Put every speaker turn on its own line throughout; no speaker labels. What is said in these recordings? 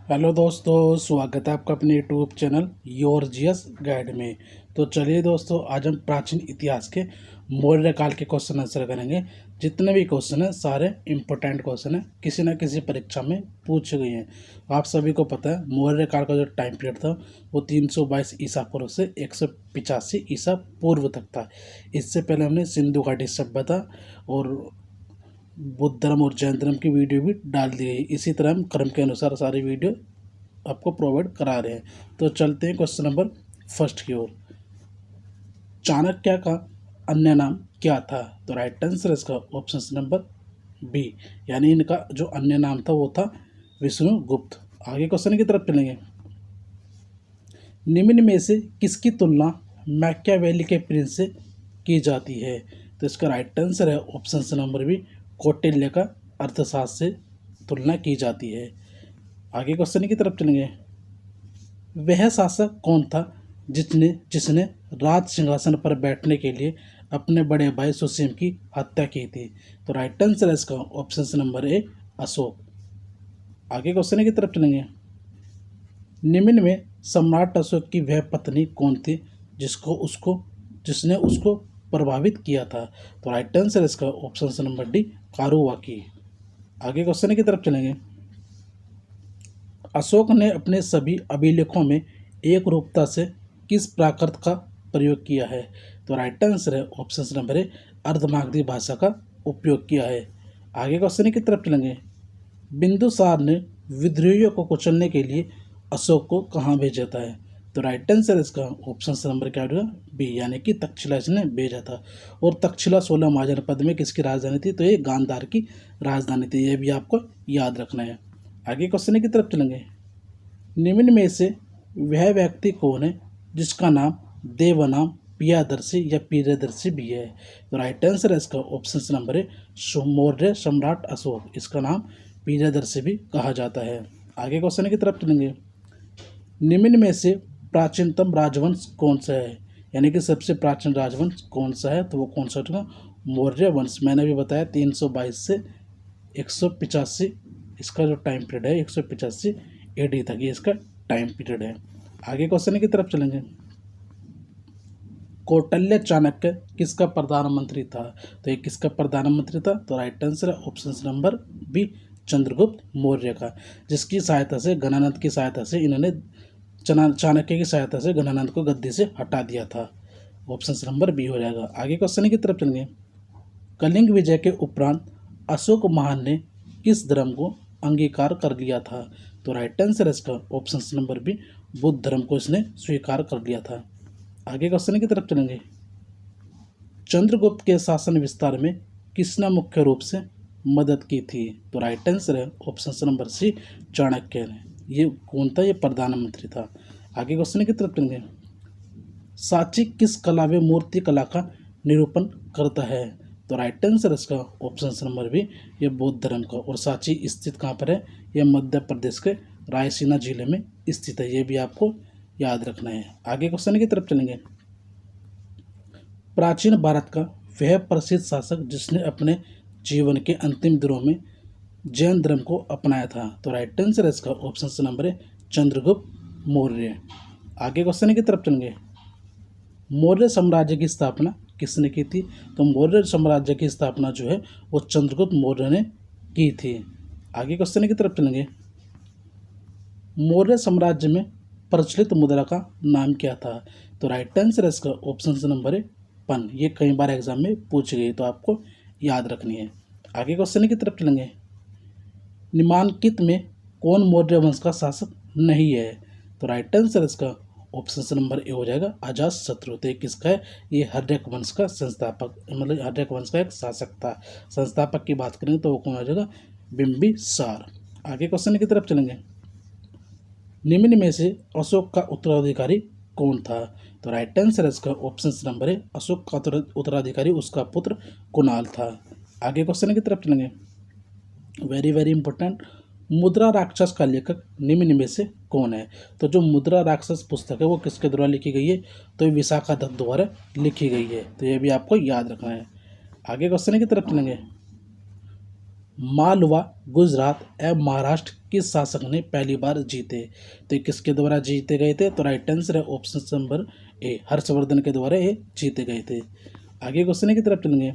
Hello दोस्तों, स्वागत है आपका अपने YouTube channel your GS guide में। तो चलिए दोस्तों, आज हम प्राचीन इतिहास के मौर्य काल के क्वेश्चन आंसर करेंगे। जितने भी क्वेश्चन हैं सारे इम्पोर्टेंट क्वेश्चन हैं, किसी न किसी परीक्षा में पूछे गए हैं। आप सभी को पता है मौर्य काल का जो टाइम पीरियड था वो 322 ईसा पूर्व से 185 ईसा पूर्व तक था। इससे पहले हमने सिंधु घाटी सभ्यता और बुद्ध धर्म और जैन धर्म की वीडियो भी डाल दी गई। इसी तरह हम क्रम के अनुसार सारी वीडियो आपको प्रोवाइड करा रहे हैं। तो चलते हैं क्वेश्चन नंबर फर्स्ट की ओर। चाणक्य का अन्य नाम क्या था? तो राइट आंसर इसका ऑप्शन नंबर बी, यानी इनका जो अन्य नाम था वो था विष्णुगुप्त। आगे क्वेश्चन की तरफ चलेंगे। निम्न में से किसकी तुलना मैकियावेली के प्रिंस से की जाती है? तो इसका राइट आंसर है ऑप्शन नंबर बी, कौटिल्य का अर्थशास्त्र से तुलना की जाती है। आगे क्वेश्चन की तरफ चलेंगे। वह शासक कौन था जिसने राज सिंहासन पर बैठने के लिए अपने बड़े भाई सुसीम की हत्या की थी? तो राइट आंसर है इसका ऑप्शन नंबर ए, अशोक। आगे क्वेश्चन की तरफ चलेंगे। निम्न में सम्राट अशोक की वह पत्नी कौन थी जिसने उसको प्रभावित किया था? तो राइट आंसर इसका ऑप्शन नंबर डी, कारुवाकी। आगे क्वेश्चन की तरफ चलेंगे। अशोक ने अपने सभी अभिलेखों में एक रूपता से किस प्राकृत का प्रयोग किया है? तो राइट आंसर है ऑप्शन नंबर ए, अर्धमागधी भाषा का उपयोग किया है। आगे क्वेश्चन की तरफ चलेंगे। बिंदुसार ने विद्रोहियों को कुचलने के लिए अशोक को कहाँ भेजा था? तो राइट आंसर इसका ऑप्शन नंबर क्या होगा, बी, यानी कि तक्षशिला इसने भेजा था। और तक्षशिला 16 महाजनपद में किसकी राजधानी थी? तो ये गांधार की राजधानी थी। ये भी आपको याद रखना है। आगे क्वेश्चन की तरफ चलेंगे। निम्न में से वह व्यक्ति कौन है जिसका नाम देवनाम, पियादर्शी या पीरदर्शी भी है? तो राइट आंसर है इसका ऑप्शन नंबर है मौर्य सम्राट अशोक। इसका नाम पीरदर्शी भी कहा जाता है। आगे क्वेश्चन की तरफ चलेंगे। निम्न में से प्राचीनतम राजवंश कौन सा है, यानी कि सबसे प्राचीन राजवंश कौन सा है? तो वो कौन सा होगा, मौर्य वंश। मैंने भी बताया 322 से 185 इसका जो टाइम पीरियड है 185 एडी तक ये इसका टाइम पीरियड है। आगे क्वेश्चन की तरफ चलेंगे। कौटिल्य चाणक्य किसका प्रधानमंत्री था? तो ये किसका प्रधानमंत्री था? तो राइट आंसर है option number B, Chandragupta Maurya का, जिसकी सहायता से गणानंद की सहायता से इन्होंने चाणक्य की सहायता से गणानंद को गद्दी से हटा दिया था। ऑप्शन नंबर बी हो जाएगा। आगे क्वेश्चन की तरफ चलेंगे। कलिंग विजय के उपरांत अशोक महान ने किस धर्म को अंगीकार कर लिया था? तो राइट आंसर है इसका ऑप्शन नंबर बी, बुद्ध धर्म को इसने स्वीकार कर लिया था। आगे क्वेश्चन की तरफ चलेंगे। चंद्रगुप्त के शासन विस्तार में किसने मुख्य रूप से मदद की थी? तो राइट आंसर है ऑप्शन नंबर सी, चाणक्य ने। ये कौन था? ये प्रधानमंत्री था। आगे क्वेश्चन की तरफ चलेंगे। साची किस कला व मूर्ति कला का निरूपण करता है? तो राइट आंसर इसका ऑप्शन नंबर बी, ये बौद्ध धर्म का। और सांची स्थित कहाँ पर है? यह मध्य प्रदेश के रायसीना जिले में स्थित है। ये भी आपको याद रखना है। आगे क्वेश्चन की तरफ चलेंगे। प्राचीन भारत का वह प्रसिद्ध शासक जिसने अपने जीवन के अंतिम दिनों में जैन धर्म को अपनाया था? तो राइट आंसर इसका ऑप्शन नंबर है चंद्रगुप्त मौर्य। आगे क्वेश्चन की तरफ चलेंगे। मौर्य साम्राज्य की स्थापना किसने की थी? तो मौर्य साम्राज्य की स्थापना जो है वो चंद्रगुप्त मौर्य ने की थी। आगे क्वेश्चन की तरफ चलेंगे। मौर्य साम्राज्य में प्रचलित मुद्रा का नाम क्या था? तो राइट आंसर इसका ऑप्शन नंबर है पन। ये कई बार एग्जाम में पूछी गई तो आपको याद रखनी है। आगे क्वेश्चन की तरफ चलेंगे। निम्नलिखित में कौन मौर्य वंश का शासक नहीं है? तो राइट आंसर इसका ऑप्शन नंबर ए हो जाएगा, अजातशत्रु। तो किसका है? ये हर्यक वंश का संस्थापक, मतलब हर्यक वंश का एक शासक था। संस्थापक की बात करेंगे तो वो कौन हो जाएगा? बिंबिसार। आगे क्वेश्चन की तरफ चलेंगे। निम्न में से अशोक का उत्तराधिकारी कौन था? तो राइट आंसर इसका ऑप्शन नंबर है अशोक का उत्तराधिकारी उसका पुत्र कुणाल था। आगे क्वेश्चन की तरफ चलेंगे। Very very important. मुद्रा राक्षस का लेखक निम्न में से कौन है? तो जो मुद्रा राक्षस पुस्तक है वो किसके द्वारा लिखी गई है? तो ये विशाखा दत्त द्वारा लिखी गई है। तो ये भी आपको याद रखना है। आगे क्वेश्चन की तरफ चलेंगे। मालवा, गुजरात एवं महाराष्ट्र किस शासक ने पहली बार जीते? तो ये किसके द्वारा जीते गए थे? तो राइट आंसर है ऑप्शन नंबर ए, हर्षवर्धन के द्वारा ये जीते गए थे। आगे क्वेश्चन की तरफ चलेंगे।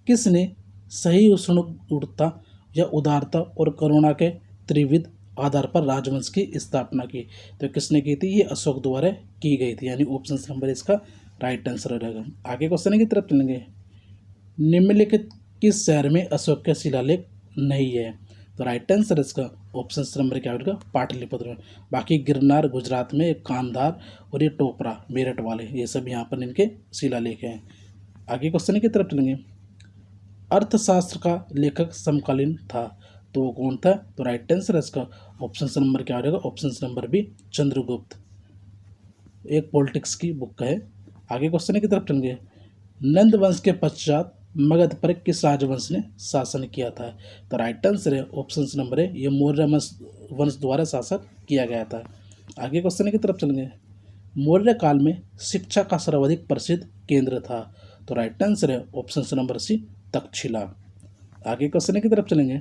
किसने सही उष्णता या उदारता और करुणा के त्रिविध आधार पर राजवंश की स्थापना की? तो किसने की थी? ये अशोक द्वारा की गई थी, यानी ऑप्शन नंबर इसका राइट आंसर रहेगा। आगे क्वेश्चन की तरफ चलेंगे। निम्नलिखित किस शहर में अशोक का शिलालेख नहीं है? तो राइट आंसर इसका ऑप्शन नंबर क्या होगा? पाटलिपुत्र में। बाकी गिरनार गुजरात में, कांधार और ये टोपरा मेरठ वाले, ये सब यहाँ पर इनके शिलालेख हैं। आगे क्वेश्चन की तरफ चलेंगे। अर्थशास्त्र का लेखक समकालीन था, तो वो कौन था? तो राइट आंसर इसका ऑप्शन नंबर क्या रहेगा? Option number B, Chandragupta. एक पॉलिटिक्स की बुक है। आगे क्वेश्चन की तरफ चलेंगे। नंद वंश के पश्चात मगध पर किस राजवंश ने शासन किया था? तो राइट आंसर है ऑप्शन नंबर है, ये मौर्य वंश द्वारा शासन किया गया था। आगे क्वेश्चन की तरफ चलेंगे। मौर्य काल में शिक्षा का सर्वाधिक प्रसिद्ध केंद्र था, तो राइट आंसर है ऑप्शन नंबर सी, तक्षशिला। आगे क्वेश्चन की तरफ चलेंगे।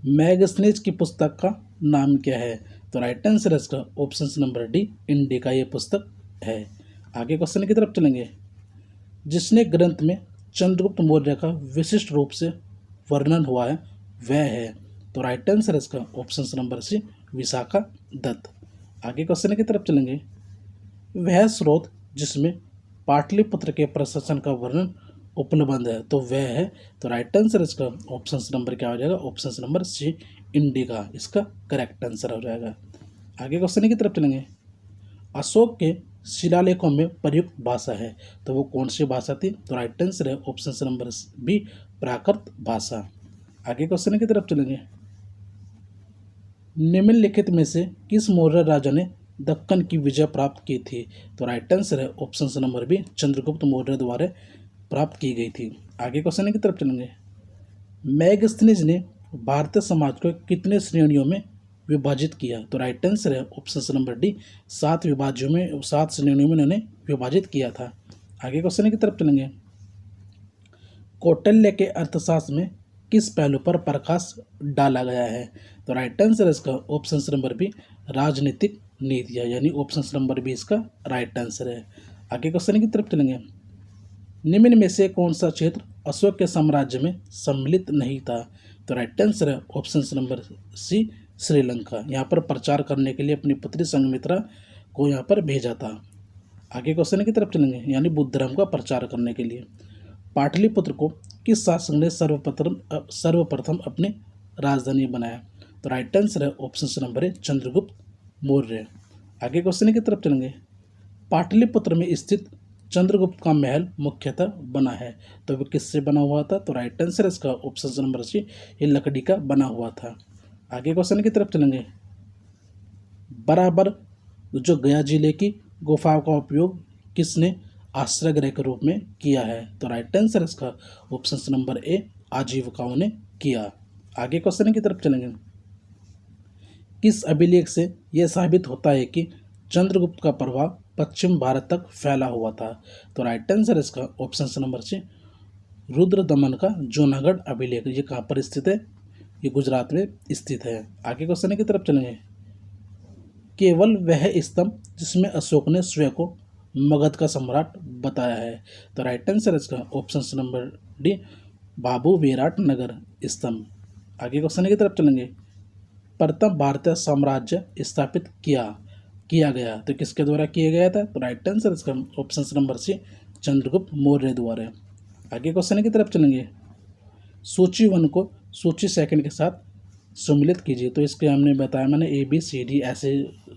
मैगस्थनीज की पुस्तक का नाम क्या है? तो राइट आंसर है इसका ऑप्शन नंबर डी, इंडिका ये पुस्तक है। आगे क्वेश्चन की तरफ चलेंगे। जिसने ग्रंथ में चंद्रगुप्त मौर्य का विशिष्ट रूप से वर्णन हुआ है वह है? तो राइट आंसर है इसका option number C, Vishakha Datta. आगे क्वेश्चन की तरफ चलेंगे। वह स्रोत जिसमें पाटलिपुत्र के प्रशासन का वर्णन उपलब्ध है, तो वह है? तो राइट आंसर इसका ऑप्शन नंबर क्या हो जाएगा? ऑप्शन नंबर सी, इंडिका इसका करेक्ट आंसर हो जाएगा। आगे क्वेश्चन की तरफ चलेंगे। अशोक के शिलालेखों में प्रयुक्त भाषा है, तो वो कौन सी भाषा थी? तो राइट आंसर है ऑप्शन नंबर बी, प्राकृत भाषा। आगे क्वेश्चन की तरफ चलेंगे। निम्नलिखित में से किस मौर्य राजा ने दक्कन की विजय प्राप्त की थी? तो राइट आंसर है option number B, Chandragupta Maurya द्वारा प्राप्त की गई थी। आगे क्वेश्चन की तरफ चलेंगे। मैगस्थनीज ने भारतीय समाज को कितने श्रेणियों में विभाजित किया? तो राइट आंसर है ऑप्शन नंबर डी, 7 विभाज्यों में, 7 श्रेणियों में उन्होंने विभाजित किया था। आगे क्वेश्चन की तरफ चलेंगे। कौटिल्य के अर्थशास्त्र में किस पहलू पर प्रकाश डाला गया है? तो राइट आंसर है इसका ऑप्शन नंबर बी, राजनीतिक नीतियाँ, यानी ऑप्शन नंबर बी इसका राइट आंसर है। आगे क्वेश्चन की तरफ चलेंगे। निम्न में से कौन सा क्षेत्र अशोक के साम्राज्य में सम्मिलित नहीं था? तो राइट आंसर है ऑप्शन नंबर सी, श्रीलंका। यहाँ पर प्रचार करने के लिए अपनी पुत्री संघमित्रा को यहाँ पर भेजा था। आगे क्वेश्चन की तरफ चलेंगे, यानी बुद्ध धर्म का प्रचार करने के लिए। पाटलिपुत्र को किस शासक ने सर्वप्रथम अपनी राजधानी बनाया? तो राइट आंसर है ऑप्शन नंबर है, चंद्रगुप्त मौर्य। आगे क्वेश्चन की तरफ चलेंगे। पाटलिपुत्र में स्थित चंद्रगुप्त का महल मुख्यतः बना है, तो वह किससे बना हुआ था? तो राइट आंसर इसका ऑप्शन नंबर सी, ये लकड़ी का बना हुआ था। आगे क्वेश्चन की तरफ चलेंगे। बराबर जो गया जिले की गुफाओं का उपयोग किसने आश्रय गृह के रूप में किया है? तो राइट आंसर इसका ऑप्शन नंबर ए, आजीविकाओं ने किया। आगे क्वेश्चन की तरफ चलेंगे। किस अभिलेख से यह साबित होता है कि चंद्रगुप्त का प्रभाव पश्चिम भारत तक फैला हुआ था? तो राइट आंसर इसका ऑप्शन नंबर सी, रुद्र दमन का जूनागढ़ अभिलेख। ये कहाँ पर स्थित है? ये गुजरात में स्थित है। आगे क्वेश्चन की तरफ चलेंगे। केवल वह स्तंभ जिसमें अशोक ने स्वयं को मगध का सम्राट बताया है? तो राइट आंसर इसका ऑप्शन नंबर डी, बाबू विराट नगर स्तंभ। आगे क्वेश्चन की तरफ चलेंगे। प्रथम भारतीय साम्राज्य स्थापित किया गया, तो किसके द्वारा किया गया था? तो राइट आंसर इसका option number C, Chandragupta Maurya द्वारा। आगे क्वेश्चन की तरफ चलेंगे। सूची 1 को सूची 2 के साथ सम्मिलित कीजिए। तो इसके हमने बताया, मैंने ABCD ऐसे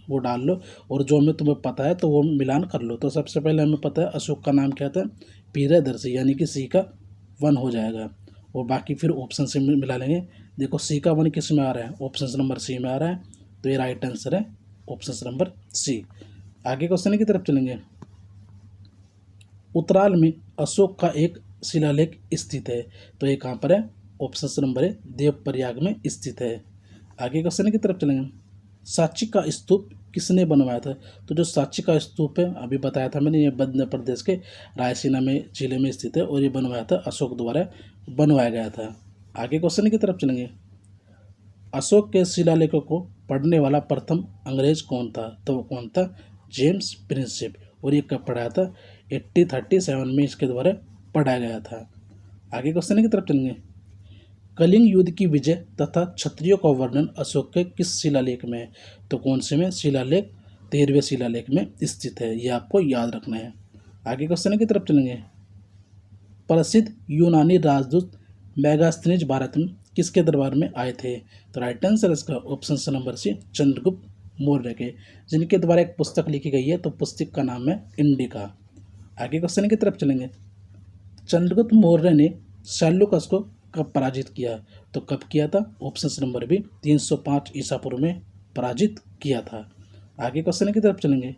वो डाल लो, और जो हमें तुम्हें पता है तो वो मिलान कर लो। तो सबसे पहले हमें पता है अशोक का नाम क्या था? प्रियदर्शी, यानी कि सी का 1 हो जाएगा, और बाकी फिर ऑप्शन से मिला लेंगे। देखो सी का 1 किस में आ रहा है? ऑप्शन नंबर सी में आ रहा है, तो ये राइट आंसर है ऑप्शन नंबर सी। आगे क्वेश्चन की तरफ चलेंगे। उत्तराल में अशोक का एक शिलालेख स्थित है, तो ये कहाँ पर है? ऑप्शन नंबर है, देवप्रयाग में स्थित है। आगे क्वेश्चन की तरफ चलेंगे। सांची का स्तूप किसने बनवाया था? तो जो सांची का स्तूप है, अभी बताया था मैंने, ये मध्य प्रदेश के रायसीना में जिले में स्थित है और ये बनवाया था अशोक द्वारा बनवाया गया था। आगे क्वेश्चन की तरफ चलेंगे। अशोक के शिलालेखों को पढ़ने वाला प्रथम अंग्रेज कौन था? तो वो कौन था? James Prinsep. और ये कब पढ़ाया था? 1837 में इसके द्वारा पढ़ाया गया था। आगे क्वेश्चन की तरफ चलेंगे। कलिंग युद्ध की विजय तथा क्षत्रियों का वर्णन अशोक के किस शिलालेख में है? तो कौन से में? शिलालेख 13वें शिलालेख में स्थित है, यह आपको याद रखना है। आगे क्वेश्चन की तरफ चलेंगे। प्रसिद्ध यूनानी राजदूत मेगास्थनीज भारत में किसके दरबार में आए थे? तो राइट आंसर इसका option number C, Chandragupta Maurya के, जिनके द्वारा एक पुस्तक लिखी गई है, तो पुस्तक का नाम है इंडिका। आगे क्वेश्चन की तरफ चलेंगे। चंद्रगुप्त मौर्य ने सैल्यूकस को कब पराजित किया? तो कब किया था? ऑप्शन नंबर बी, 305 ईसा पूर्व में पराजित किया था। आगे क्वेश्चन की तरफ चलेंगे।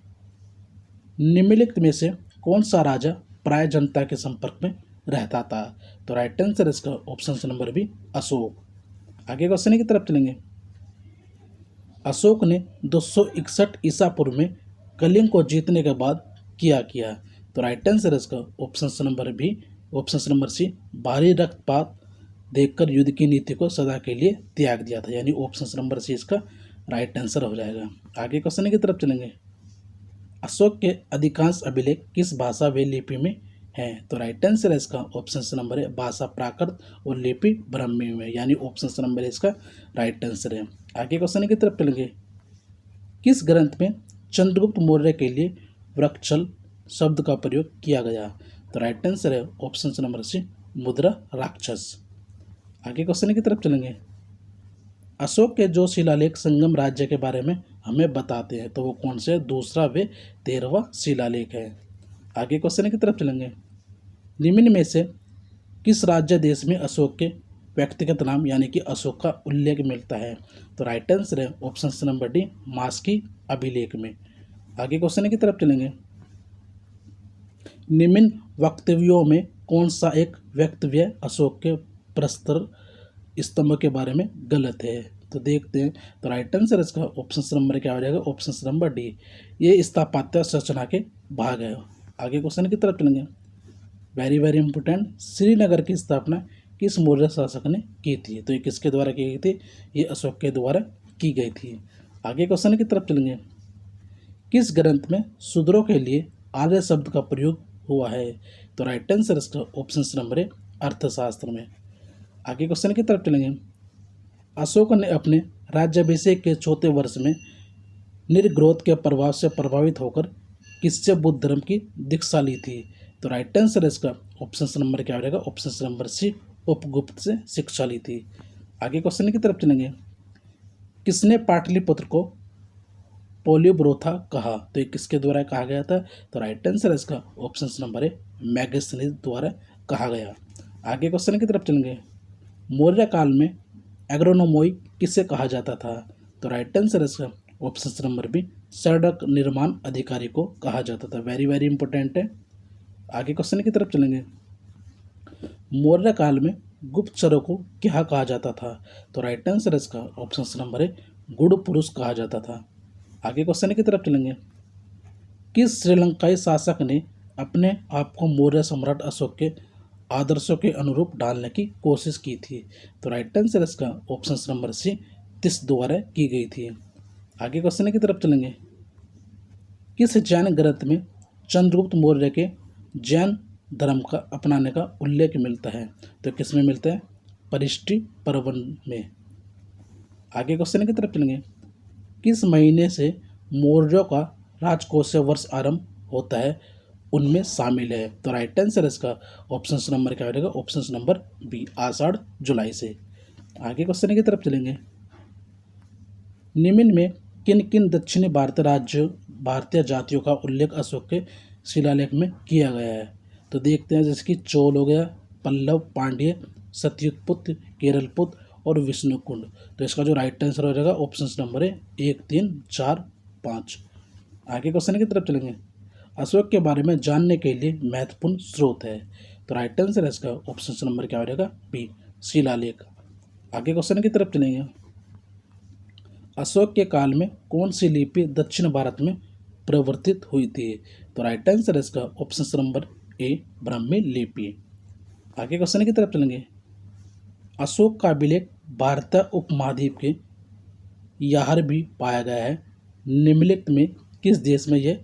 निम्नलिखित में से कौन सा राजा प्राय जनता के संपर्क में रहता था? तो राइट आंसर इसका ऑप्शन नंबर बी, अशोक। आगे क्वेश्चन की तरफ चलेंगे। अशोक ने 261 ईसा पूर्व में कलिंग को जीतने के बाद किया। तो राइट आंसर इसका option number B, option number C, भारी रक्तपात देखकर युद्ध की नीति को सदा के लिए त्याग दिया था, यानी ऑप्शन नंबर सी इसका राइट आंसर हो जाएगा। आगे क्वेश्चन की तरफ चलेंगे। अशोक के अधिकांश अभिलेख किस भाषा व लिपि में हैं? तो राइट आंसर है इसका ऑप्शन नंबर है भाषा प्राकृत और लिपि ब्राह्मी में, यानी ऑप्शन नंबर इसका राइट आंसर है। आगे क्वेश्चन की तरफ चलेंगे। किस ग्रंथ में चंद्रगुप्त मौर्य के लिए वृक्षल शब्द का प्रयोग किया गया? तो राइट आंसर है ऑप्शन नंबर सी, मुद्रा राक्षस। आगे क्वेश्चन की तरफ चलेंगे। अशोक के जो शिलालेख संगम राज्य के बारे में हमें बताते हैं, तो वो कौन से? दूसरा व 13वां शिलालेख है। आगे क्वेश्चन की तरफ चलेंगे। निम्न में से किस राज्य देश में अशोक के व्यक्तिगत नाम यानी कि अशोक का उल्लेख मिलता है? तो राइट आंसर है ऑप्शन नंबर डी, मास्की अभिलेख में। आगे क्वेश्चन की तरफ चलेंगे। निम्न वक्तव्यों में कौन सा एक वक्तव्य अशोक के प्रस्तर स्तंभ के बारे में गलत है? तो देखते हैं। तो राइट आंसर इसका ऑप्शन नंबर क्या हो जाएगा? ऑप्शन नंबर डी, ये स्थापत्य संरचना के भाग है। आगे क्वेश्चन की तरफ चलेंगे। Very very important. श्रीनगर की स्थापना किस मौर्य शासक ने की थी? तो ये किसके द्वारा की गई थी? ये अशोक के द्वारा की गई थी। आगे क्वेश्चन की तरफ चलेंगे। किस ग्रंथ में शूद्रों के लिए आर्य शब्द का प्रयोग हुआ है? तो राइट आंसर इसका ऑप्शन नंबर है अर्थशास्त्र में। आगे क्वेश्चन की तरफ चलेंगे। अशोक ने अपने राज्याभिषेक के चौथे वर्ष में निर्ग्रोध के प्रभाव से प्रभावित होकर किससे बुद्ध धर्म की दीक्षा ली थी? तो राइट आंसर इसका ऑप्शन नंबर क्या हो जाएगा? ऑप्शन नंबर सी, उपगुप्त से शिक्षा ली थी। आगे क्वेश्चन की तरफ चलेंगे। किसने पाटलिपुत्र को पोलियोब्रोथा कहा? तो ये किसके द्वारा कहा गया था? तो राइट आंसर इसका ऑप्शन नंबर है मैगस्थनीज द्वारा कहा गया। आगे क्वेश्चन की तरफ चलेंगे। मौर्य काल में एग्रोनोमोई किसे कहा जाता था? तो राइट आंसर इसका ऑप्शन नंबर बी, सड़क निर्माण अधिकारी को कहा जाता था। वेरी वेरी इंपॉर्टेंट है। आगे क्वेश्चन की तरफ चलेंगे। मौर्य काल में गुप्तचरों को क्या कहा जाता था? तो राइट आंसर इसका ऑप्शन नंबर है गुड़ पुरुष कहा जाता था। आगे क्वेश्चन की तरफ चलेंगे। किस श्रीलंकाई शासक ने अपने आप को मौर्य सम्राट अशोक के आदर्शों के अनुरूप डालने की कोशिश की थी? तो राइट आंसर इसका ऑप्शन नंबर सी, तिस द्वारा की गई थी। आगे क्वेश्चन की तरफ चलेंगे। किस जैन ग्रंथ में चंद्रगुप्त मौर्य के जैन धर्म का अपनाने का उल्लेख मिलता है? तो किस में मिलता है? परिष्टि पर्व में। आगे क्वेश्चन की तरफ चलेंगे। किस महीने से मौर्यों का राजकोषीय वर्ष आरंभ होता है उनमें शामिल है? तो राइट आंसर इसका ऑप्शन नंबर क्या हो जाएगा? ऑप्शन नंबर बी, आषाढ़ जुलाई से। आगे क्वेश्चन की तरफ चलेंगे। निम्न में किन किन दक्षिणी भारतीय जातियों का उल्लेख अशोक के शिलालेख में किया गया है? तो देखते हैं, जैसे कि चोल हो गया, पल्लव, पांड्य, सत्यपुत्र, केरलपुत्र और विष्णुकुंड। तो इसका जो राइट आंसर हो जाएगा ऑप्शन नंबर है 1, 3, 4, 5। आगे क्वेश्चन की तरफ चलेंगे। अशोक के बारे में जानने के लिए महत्वपूर्ण स्रोत है? तो राइट आंसर है इसका ऑप्शन नंबर क्या हो जाएगा? बी, शिलालेख। आगे क्वेश्चन की तरफ चलेंगे। अशोक के काल में कौन सी लिपि दक्षिण भारत में प्रवर्तित हुई थी? तो राइट आंसर है इसका ऑप्शन नंबर ए, ब्राह्मी लिपि। आगे क्वेश्चन की तरफ चलेंगे। अशोक का अभिलेख भारतीय उपमहाद्वीप के यहाँ भी पाया गया है, निम्नलिखित में किस देश में यह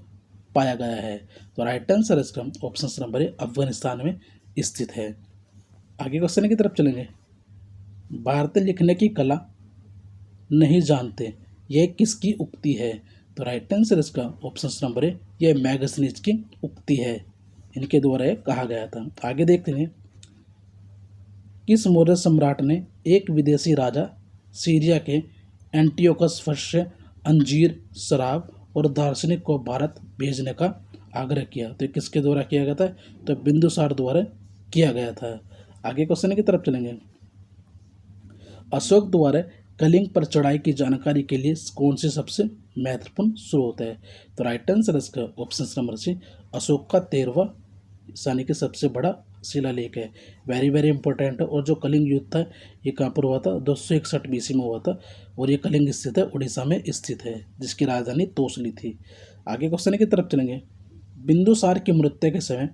पाया गया है? तो राइट आंसर इसका ऑप्शन नंबर ए, अफगानिस्तान में स्थित है। आगे क्वेश्चन की तरफ चलेंगे। भारतीय लिखने की कला नहीं जानते, यह किसकी उक्ति है? तो राइट आंसर इसका ऑप्शन नंबर ए, यह मैगजीनिस की उक्ति है, इनके द्वारा यह कहा गया था। आगे देखते हैं। किस मौर्य सम्राट ने एक विदेशी राजा सीरिया के एंटियोकस फर्स्ट से अंजीर, शराब और दार्शनिक को भारत भेजने का आग्रह किया? तो किसके द्वारा किया गया था? तो बिंदुसार द्वारा किया गया था। आगे क्वेश्चन की तरफ चलेंगे। अशोक द्वारा कलिंग पर चढ़ाई की जानकारी के लिए कौन सी सबसे महत्वपूर्ण स्रोत है? तो राइट आंसर इसका ऑप्शन नंबर सी, अशोक का 13वां यानी कि सबसे बड़ा शिलालेख है। वेरी वेरी इंपॉर्टेंट है। और जो कलिंग युद्ध था ये कहाँ पर हुआ था? 261 BC में हुआ था और ये कलिंग स्थित है, उड़ीसा में स्थित है, जिसकी राजधानी तोसली थी। आगे क्वेश्चन की तरफ चलेंगे। बिंदुसार की मृत्यु के समय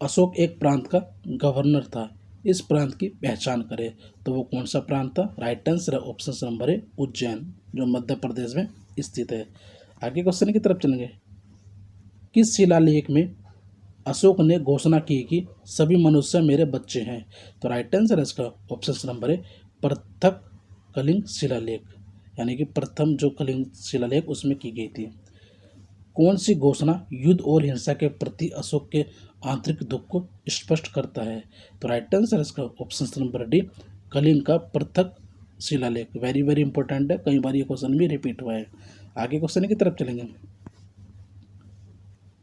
अशोक एक प्रांत का गवर्नर था, इस प्रांत की पहचान करें। तो वो कौन सा प्रांत था? राइट आंसर है ऑप्शन नंबर ए, उज्जैन, जो मध्य प्रदेश में स्थित है। आगे क्वेश्चन की तरफ चलेंगे। किस शिलालेख में अशोक ने घोषणा की कि सभी मनुष्य मेरे बच्चे हैं? तो राइट आंसर है इसका ऑप्शन नंबर ए, पृथक कलिंग शिलालेख, यानी कि प्रथम जो कलिंग शिलालेख उसमें की गई थी। कौन सी घोषणा युद्ध और हिंसा के प्रति अशोक के आंतरिक दुख को स्पष्ट करता है? तो राइट आंसर इसका ऑप्शन नंबर डी, कलिंग का पृथक शिलालेख। वेरी वेरी इंपॉर्टेंट है, कई बार ये क्वेश्चन भी रिपीट हुआ है। आगे क्वेश्चन की तरफ चलेंगे।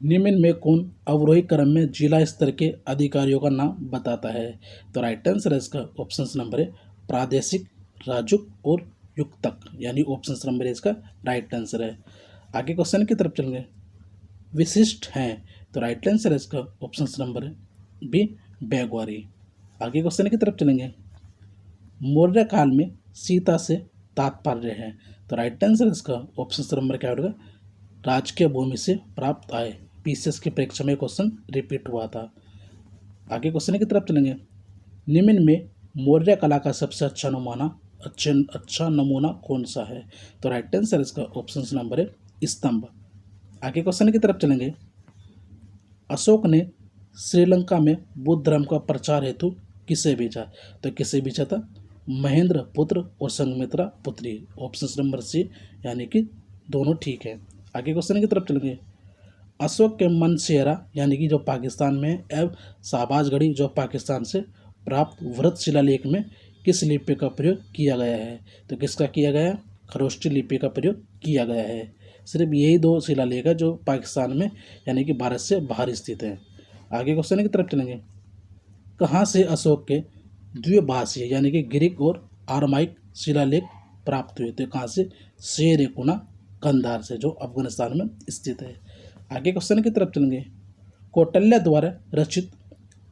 निम्न में कौन अवरोही क्रम में जिला स्तर के अधिकारियों का नाम बताता है? तो राइट आंसर है इसका ऑप्शन नंबर है, प्रादेशिक, राजुक और युक्तक, यानी ऑप्शन नंबर इसका राइट आंसर है। आगे क्वेश्चन की तरफ चलेंगे। विशिष्ट हैं, तो राइट आंसर है इसका ऑप्शन नंबर बी, बैगवारी। आगे क्वेश्चन की तरफ चलेंगे। मौर्य काल में सीता से तात्पर्य है, तो राइट आंसर इसका ऑप्शन नंबर क्या होगा? राजकीय भूमि से प्राप्त आय। पीसीएस की परीक्षा में क्वेश्चन रिपीट हुआ था। आगे क्वेश्चन की तरफ चलेंगे। निम्न में मौर्य कला का सबसे अच्छा नमूना कौन सा है? तो राइट आंसर इसका ऑप्शन नंबर है, स्तंभ। आगे क्वेश्चन की तरफ चलेंगे। अशोक ने श्रीलंका में बुद्ध धर्म का प्रचार हेतु किसे भेजा? तो किसे भेजा था? महेंद्र पुत्र और संघमित्रा पुत्री, ऑप्शन नंबर सी, यानी कि दोनों ठीक है। आगे क्वेश्चन की तरफ चलेंगे। अशोक के मनसेरा यानी कि जो पाकिस्तान में एवं शाहबाजगढ़ी जो पाकिस्तान से प्राप्त वृत्त शिलालेख में किस लिपि का प्रयोग किया गया है? तो किसका किया गया है? खरोष्टी लिपि का प्रयोग किया गया है। सिर्फ यही दो शिलालेख है जो पाकिस्तान में यानी कि भारत से बाहर स्थित है। आगे क्वेश्चन की तरफ चलेंगे। कहाँ से अशोक के द्विभाषीय यानी कि ग्रीक और आरमाइक शिलालेख प्राप्त हुए? तो कहाँ से? शेर-ए-कुना कंधार से, जो अफगानिस्तान में स्थित है। आगे क्वेश्चन की तरफ चलेंगे। कौटिल्य द्वारा रचित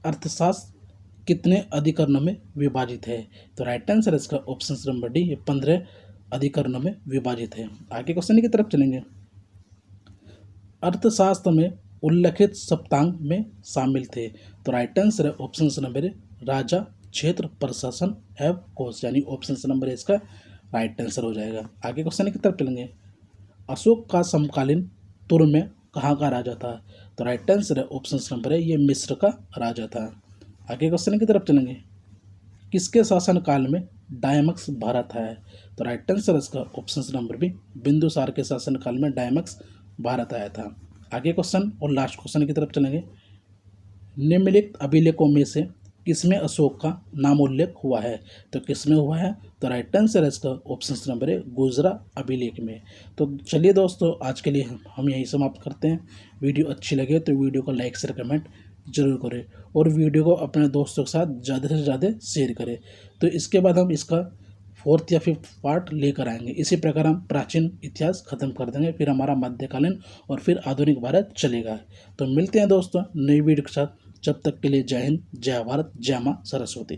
अर्थशास्त्र कितने अधिकरणों में विभाजित है? तो राइट आंसर इसका ऑप्शन नंबर डी, ये 15 अधिकरणों में विभाजित है। आगे क्वेश्चन की तरफ चलेंगे। अर्थशास्त्र में उल्लेखित सप्तांग में शामिल थे? तो राइट आंसर है ऑप्शन नंबर ए, राजा, क्षेत्र, प्रशासन एवं कोश, यानी ऑप्शन नंबर इसका राइट आंसर हो जाएगा। आगे क्वेश्चन की तरफ चलेंगे। अशोक का समकालीन तुर्क में कहाँ का राजा था? तो राइट आंसर है ऑप्शन नंबर है, ये मिस्र का राजा था। आगे क्वेश्चन की तरफ चलेंगे। किसके शासनकाल में डायमक्स भारत आया? तो राइट आंसर इसका ऑप्शन नंबर बी, बिंदुसार के शासनकाल में डायमक्स भारत आया था। आगे क्वेश्चन और लास्ट क्वेश्चन की तरफ चलेंगे। निम्नलिखित अभिलेखों में से किसमें अशोक का नामोल्लेख हुआ है? तो किसमें हुआ है? तो राइट आंसर है इसका ऑप्शन नंबर है, गुजरा अभिलेख में। तो चलिए दोस्तों, आज के लिए हम यही समाप्त करते हैं। वीडियो अच्छी लगे तो वीडियो को लाइक शेयर कमेंट जरूर करें और वीडियो को अपने दोस्तों के साथ ज़्यादा से ज़्यादा शेयर करें। तो इसके बाद हम इसका 4th या 5th पार्ट लेकर आएंगे। इसी प्रकार हम प्राचीन इतिहास खत्म कर देंगे, फिर हमारा मध्यकालीन और फिर आधुनिक भारत चलेगा। तो मिलते हैं दोस्तों नई वीडियो के साथ। जब तक के लिए जय हिंद, जय भारत, जय माँ सरस्वती।